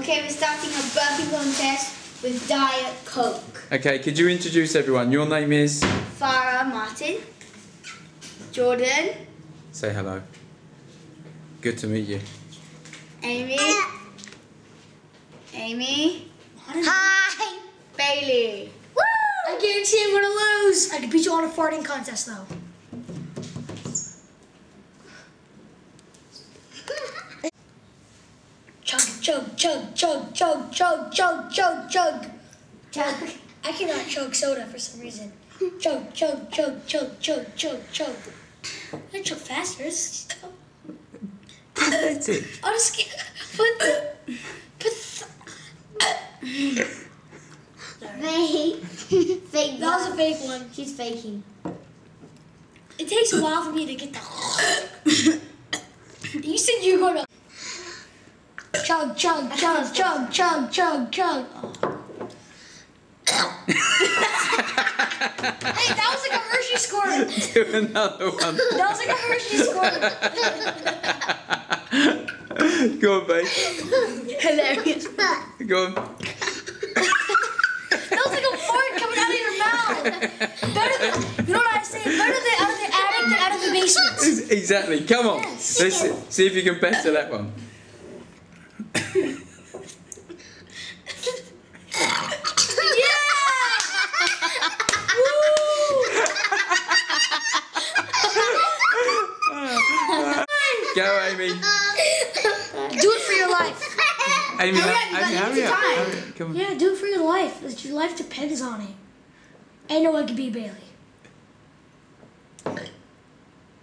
Okay, we're starting a burping contest with Diet Coke. Okay, could you introduce everyone? Your name is? Fara, Martin. Jordan. Say hello. Good to meet you. Amy. Amy. Hi! Bailey. Woo! I guarantee I'm gonna lose. I can beat you on a farting contest though. Chug, chug, chug, chug, chug, chug, chug, chug, chug. Chug. I cannot chug soda for some reason. Chug, chug, chug, chug, chug, chug, chug. I chug faster. It's tough. Pathetic. I'll just get Fake. Fake. That was a fake one. She's faking. It takes a while for me to get the. You said you were gonna. Chug, chug, chug, chug, chug, chug, chug. Hey, that was like a Hershey squirt. Do another one. That was like a Hershey squirt. Go on, babe. Hilarious. Go on. That was like a fart coming out of your mouth. Better than, you know what I say? Better than out of the attic than out of the basement. Exactly. Come on. Yes. Let's see if you can better that one. Go, Amy. Do it for your life. Amy, hurry up. Come on. Yeah, do it for your life. Your life depends on it. Ain't no one can beat Bailey.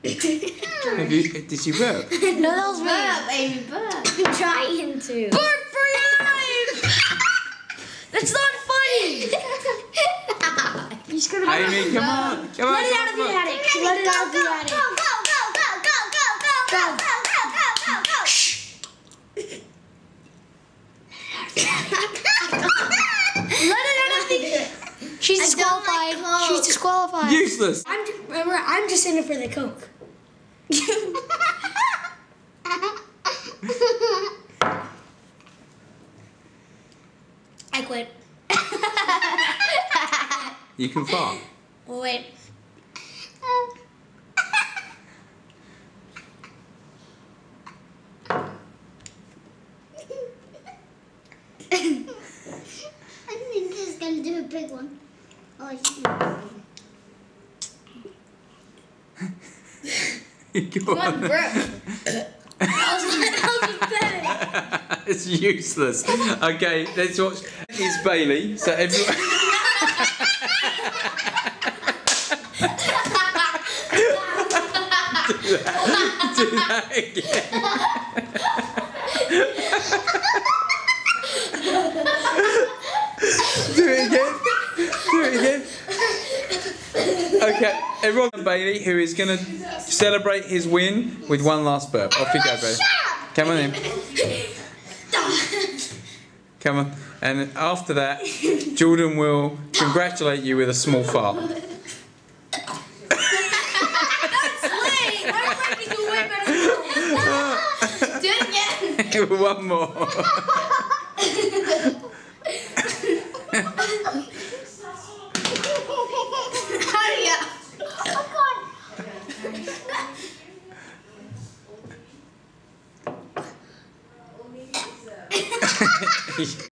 Did you burp? No, that was me. Burp, Amy, burp. I'm trying to. Burp for your life! That's not funny! You're just gonna Amy, come on. Come on. Let it out of the attic. Let it out of the attic. Go, go, go, go, go, go, go, Go. go, go, go, go, go. Let it out of the. She's disqualified. She's disqualified. Useless. I'm just in it for the Coke. I quit. You can fart. Wait. I think this is going to do a big one. Oh, I see. Go on. Burp. It's useless. Okay, let's watch. It's Bailey. So everyone. Do that again. Do it again. Do it again. Okay, everyone, Bailey, who is going to celebrate his win with one last burp. Off you go, Bailey. Come on in. Come on. And after that, Jordan will congratulate you with a small fart. That's late. My practice will way better than Do it again. One more. Hurry up. Oh, God.